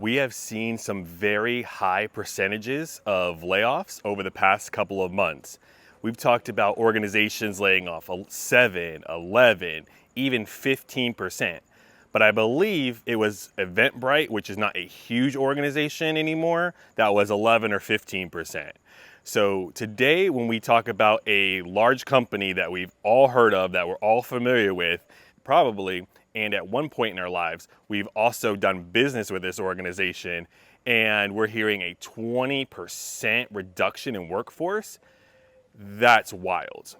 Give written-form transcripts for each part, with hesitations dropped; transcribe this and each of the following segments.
We have seen some very high percentages of layoffs over the past couple of months. We've talked about organizations laying off 7, 11, even 15%. But I believe it was Eventbrite, which is not a huge organization anymore, that was 11 or 15%. So today, when we talk about a large company that we've all heard of, that we're all familiar with, probably, and at one point in our lives, we've also done business with this organization, and we're hearing a 20% reduction in workforce. That's wild.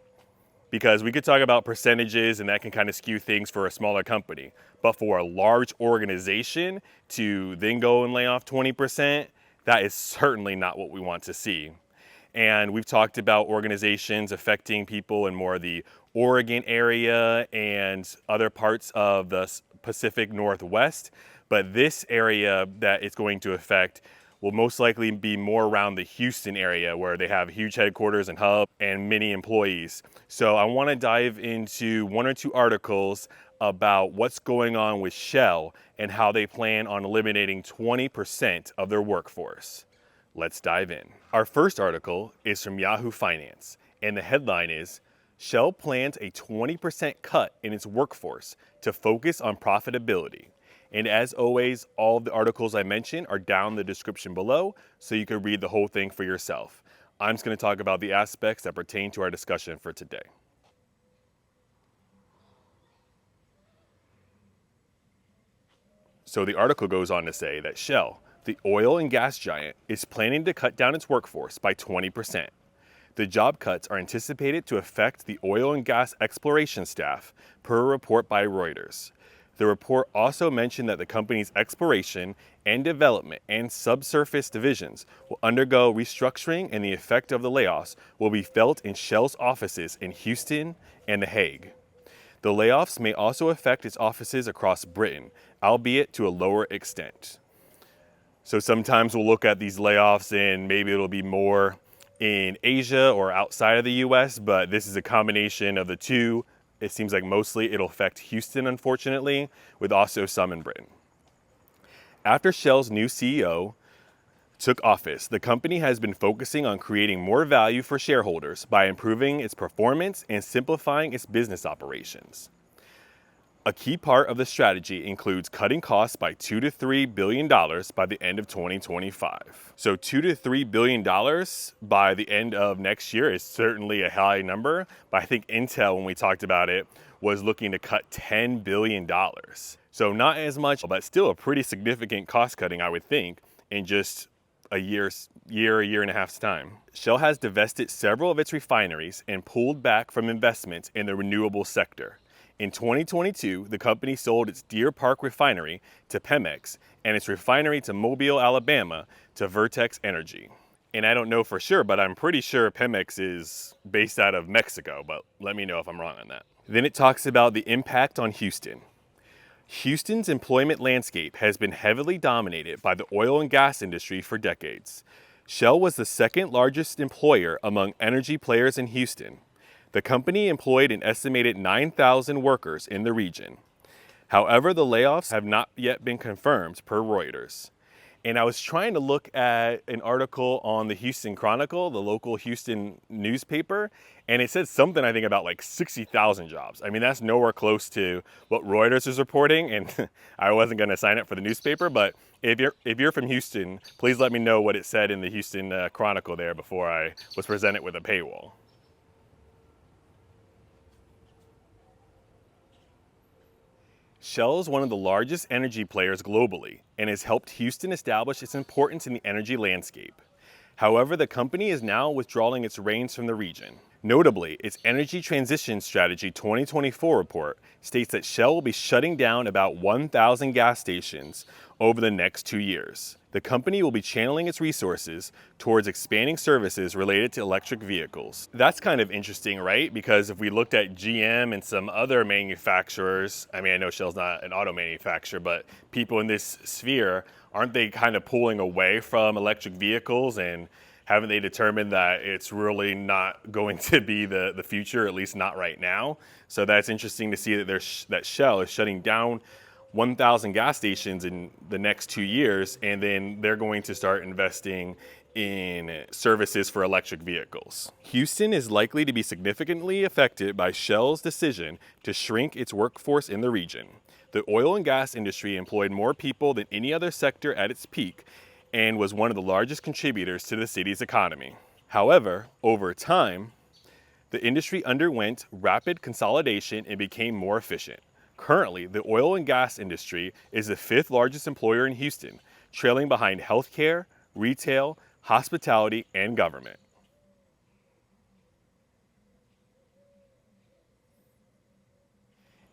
Because we could talk about percentages and that can kind of skew things for a smaller company. But for a large organization to then go and lay off 20%, that is certainly not what we want to see. And we've talked about organizations affecting people in more of the Oregon area and other parts of the Pacific Northwest. But this area that it's going to affect will most likely be more around the Houston area, where they have huge headquarters and hub and many employees. So I want to dive into one or two articles about what's going on with Shell and how they plan on eliminating 20% of their workforce. Let's dive in. Our first article is from Yahoo Finance, and the headline is, Shell plans a 20% cut in its workforce to focus on profitability. And as always, all of the articles I mentioned are down in the description below, so you can read the whole thing for yourself. I'm just going to talk about the aspects that pertain to our discussion for today. So the article goes on to say that Shell, the oil and gas giant, is planning to cut down its workforce by 20%. The job cuts are anticipated to affect the oil and gas exploration staff, per a report by Reuters. The report also mentioned that the company's exploration and development and subsurface divisions will undergo restructuring, and the effect of the layoffs will be felt in Shell's offices in Houston and The Hague. The layoffs may also affect its offices across Britain, albeit to a lower extent. So sometimes we'll look at these layoffs and maybe it'll be more in Asia or outside of the US, but this is a combination of the two. It seems like mostly it'll affect Houston, unfortunately, with also some in Britain. After Shell's new CEO took office, the company has been focusing on creating more value for shareholders by improving its performance and simplifying its business operations. A key part of the strategy includes cutting costs by $2 to $3 billion by the end of 2025. So $2 to $3 billion by the end of next year is certainly a high number, but I think Intel, when we talked about it, was looking to cut $10 billion. So not as much, but still a pretty significant cost cutting, I would think, in just a year and a half's time. Shell has divested several of its refineries and pulled back from investments in the renewable sector. In 2022, the company sold its Deer Park refinery to Pemex and its refinery to Mobile, Alabama to Vertex Energy. And I don't know for sure, but I'm pretty sure Pemex is based out of Mexico, but let me know if I'm wrong on that. Then it talks about the impact on Houston. Houston's employment landscape has been heavily dominated by the oil and gas industry for decades. Shell was the second largest employer among energy players in Houston. The company employed an estimated 9,000 workers in the region. However, the layoffs have not yet been confirmed, per Reuters. And I was trying to look at an article on the Houston Chronicle, the local Houston newspaper, and it said something, I think, about like 60,000 jobs. I mean, that's nowhere close to what Reuters is reporting, and I wasn't going to sign up for the newspaper, but if you're from Houston, please let me know what it said in the Houston Chronicle there before I was presented with a paywall. Shell is one of the largest energy players globally and has helped Houston establish its importance in the energy landscape. However, the company is now withdrawing its reins from the region. Notably, its Energy Transition Strategy 2024 report states that Shell will be shutting down about 1,000 gas stations over the next 2 years. The company will be channeling its resources towards expanding services related to electric vehicles. That's kind of interesting, right? Because if we looked at GM and some other manufacturers, I mean, I know Shell's not an auto manufacturer, but people in this sphere, aren't they kind of pulling away from electric vehicles, and haven't they determined that it's really not going to be the future, at least not right now? So that's interesting to see that Shell is shutting down 1,000 gas stations in the next 2 years, and then they're going to start investing in services for electric vehicles. Houston is likely to be significantly affected by Shell's decision to shrink its workforce in the region. The oil and gas industry employed more people than any other sector at its peak and was one of the largest contributors to the city's economy. However, over time, the industry underwent rapid consolidation and became more efficient. Currently, the oil and gas industry is the fifth largest employer in Houston, trailing behind healthcare, retail, hospitality, and government.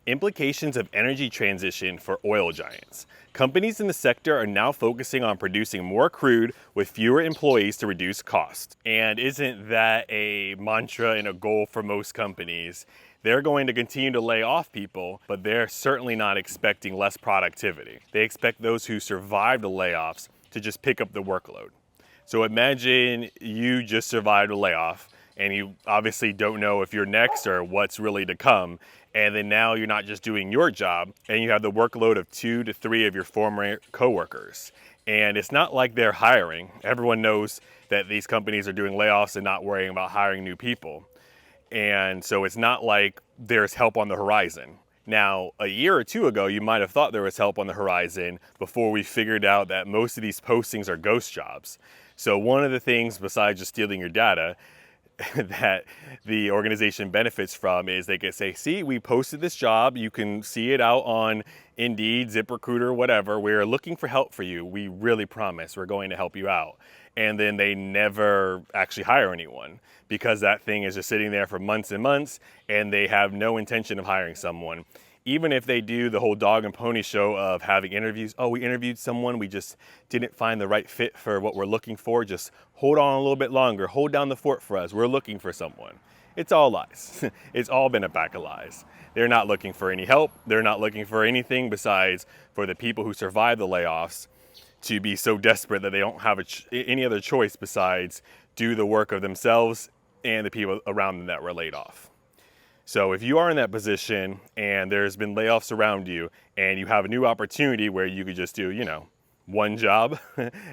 Implications of energy transition for oil giants. Companies in the sector are now focusing on producing more crude with fewer employees to reduce cost. And isn't that a mantra and a goal for most companies? They're going to continue to lay off people, but they're certainly not expecting less productivity. They expect those who survive the layoffs to just pick up the workload. So imagine you just survived a layoff and you obviously don't know if you're next or what's really to come. And then now you're not just doing your job and you have the workload of 2 to 3 of your former coworkers. And it's not like they're hiring. Everyone knows that these companies are doing layoffs and not worrying about hiring new people. And so it's not like there's help on the horizon. Now, a year or two ago, you might have thought there was help on the horizon before we figured out that most of these postings are ghost jobs. So one of the things besides just stealing your data that the organization benefits from is they can say, see, we posted this job. You can see it out on Indeed, ZipRecruiter, whatever. We're looking for help for you. We really promise we're going to help you out. And then they never actually hire anyone because that thing is just sitting there for months and months and they have no intention of hiring someone. Even if they do the whole dog and pony show of having interviews, oh, we interviewed someone, we just didn't find the right fit for what we're looking for, just hold on a little bit longer, hold down the fort for us, we're looking for someone. It's all lies. It's all been a pack of lies. They're not looking for any help. They're not looking for anything besides for the people who survived the layoffs to be so desperate that they don't have any other choice besides do the work of themselves and the people around them that were laid off. So if you are in that position and there's been layoffs around you and you have a new opportunity where you could just do, one job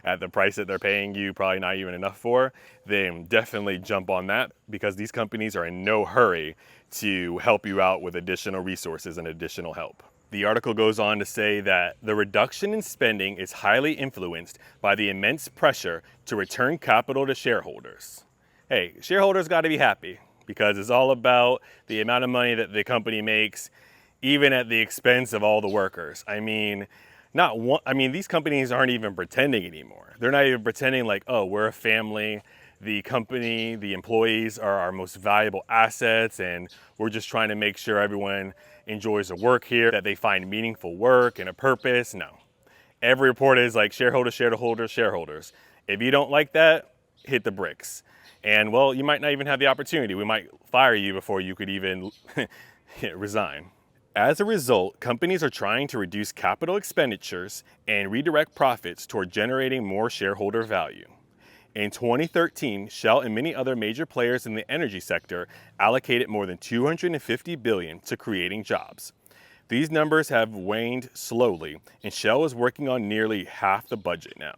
at the price that they're paying you, probably not even enough for, then definitely jump on that because these companies are in no hurry to help you out with additional resources and additional help. The article goes on to say that the reduction in spending is highly influenced by the immense pressure to return capital to shareholders. Hey, shareholders got to be happy, because it's all about the amount of money that the company makes, even at the expense of all the workers. These companies aren't even pretending anymore. They're not even pretending like, oh, we're a family. The company, the employees are our most valuable assets, and we're just trying to make sure everyone enjoys the work here, that they find meaningful work and a purpose. No. Every report is like shareholders, shareholders, shareholders. If you don't like that, hit the bricks. And well, you might not even have the opportunity. We might fire you before you could even resign. As a result, companies are trying to reduce capital expenditures and redirect profits toward generating more shareholder value. In 2013, Shell and many other major players in the energy sector allocated more than $250 billion to creating jobs. These numbers have waned slowly, and Shell is working on nearly half the budget now.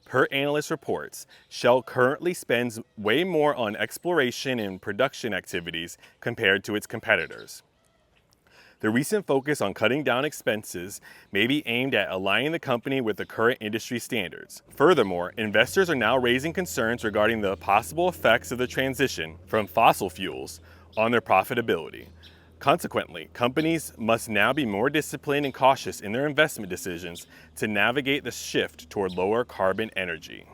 Per analyst reports, Shell currently spends way more on exploration and production activities compared to its competitors. The recent focus on cutting down expenses may be aimed at aligning the company with the current industry standards. Furthermore, investors are now raising concerns regarding the possible effects of the transition from fossil fuels on their profitability. Consequently, companies must now be more disciplined and cautious in their investment decisions to navigate the shift toward lower carbon energy.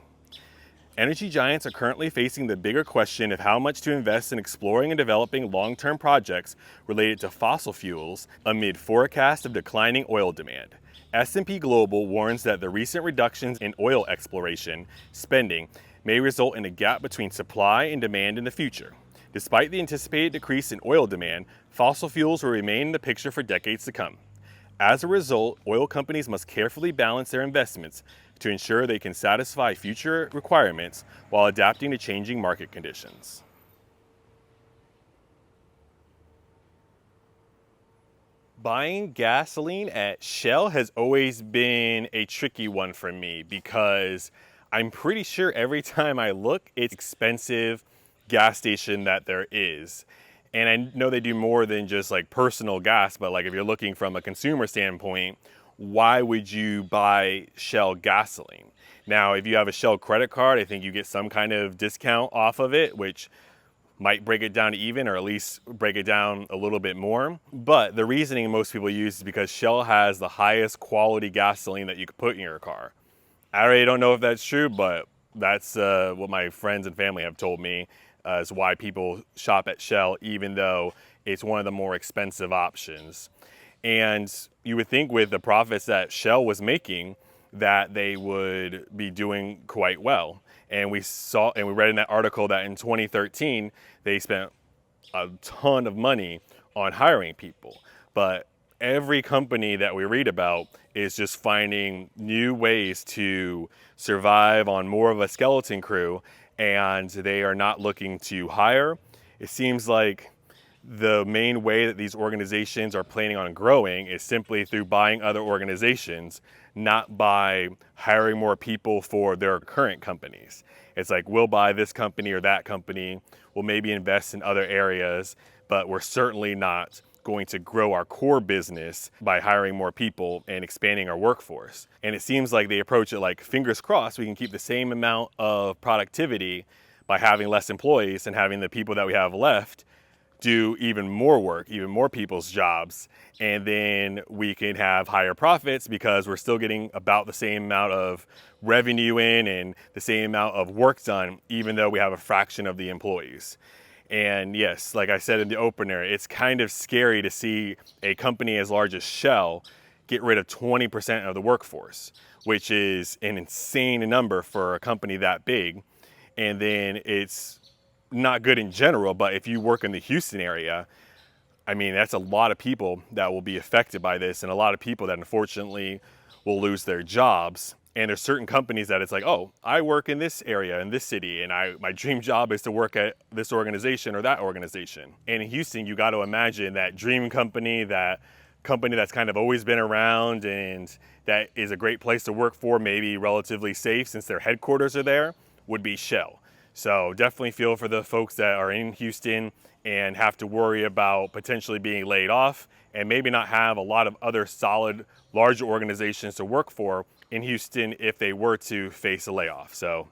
Energy giants are currently facing the bigger question of how much to invest in exploring and developing long-term projects related to fossil fuels amid forecasts of declining oil demand. S&P Global warns that the recent reductions in oil exploration spending may result in a gap between supply and demand in the future. Despite the anticipated decrease in oil demand, fossil fuels will remain in the picture for decades to come. As a result, oil companies must carefully balance their investments to ensure they can satisfy future requirements while adapting to changing market conditions. Buying gasoline at Shell has always been a tricky one for me because I'm pretty sure every time I look, it's expensive gas station that there is. And I know they do more than just like personal gas, but like if you're looking from a consumer standpoint, why would you buy Shell gasoline? Now, if you have a Shell credit card, I think you get some kind of discount off of it, which might break it down to even, or at least break it down a little bit more. But the reasoning most people use is because Shell has the highest quality gasoline that you could put in your car. I really don't know if that's true, but that's what my friends and family have told me is why people shop at Shell, even though it's one of the more expensive options. And you would think with the profits that Shell was making that they would be doing quite well. And we read in that article that in 2013, they spent a ton of money on hiring people. But every company that we read about is just finding new ways to survive on more of a skeleton crew, and they are not looking to hire. It seems like the main way that these organizations are planning on growing is simply through buying other organizations, not by hiring more people for their current companies. It's like, we'll buy this company or that company, we'll maybe invest in other areas, but we're certainly not going to grow our core business by hiring more people and expanding our workforce. And it seems like they approach it like, fingers crossed, we can keep the same amount of productivity by having less employees and having the people that we have left do even more work, even more people's jobs, and then we can have higher profits because we're still getting about the same amount of revenue in and the same amount of work done, even though we have a fraction of the employees. And yes, like I said in the opener, it's kind of scary to see a company as large as Shell get rid of 20% of the workforce, which is an insane number for a company that big. And then it's not good in general, but if you work in the Houston area, I mean, that's a lot of people that will be affected by this, and a lot of people that unfortunately will lose their jobs. And there's certain companies that it's like, oh, I work in this area, in this city, and my dream job is to work at this organization or that organization. And in Houston, you got to imagine that dream company, that company that's kind of always been around and that is a great place to work for, maybe relatively safe since their headquarters are there, would be Shell. So definitely feel for the folks that are in Houston and have to worry about potentially being laid off and maybe not have a lot of other solid, larger organizations to work for in Houston if they were to face a layoff. So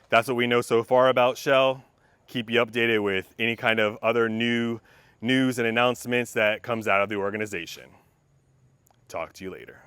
that's what we know so far about Shell. Keep you updated with any kind of other new news and announcements that comes out of the organization. Talk to you later.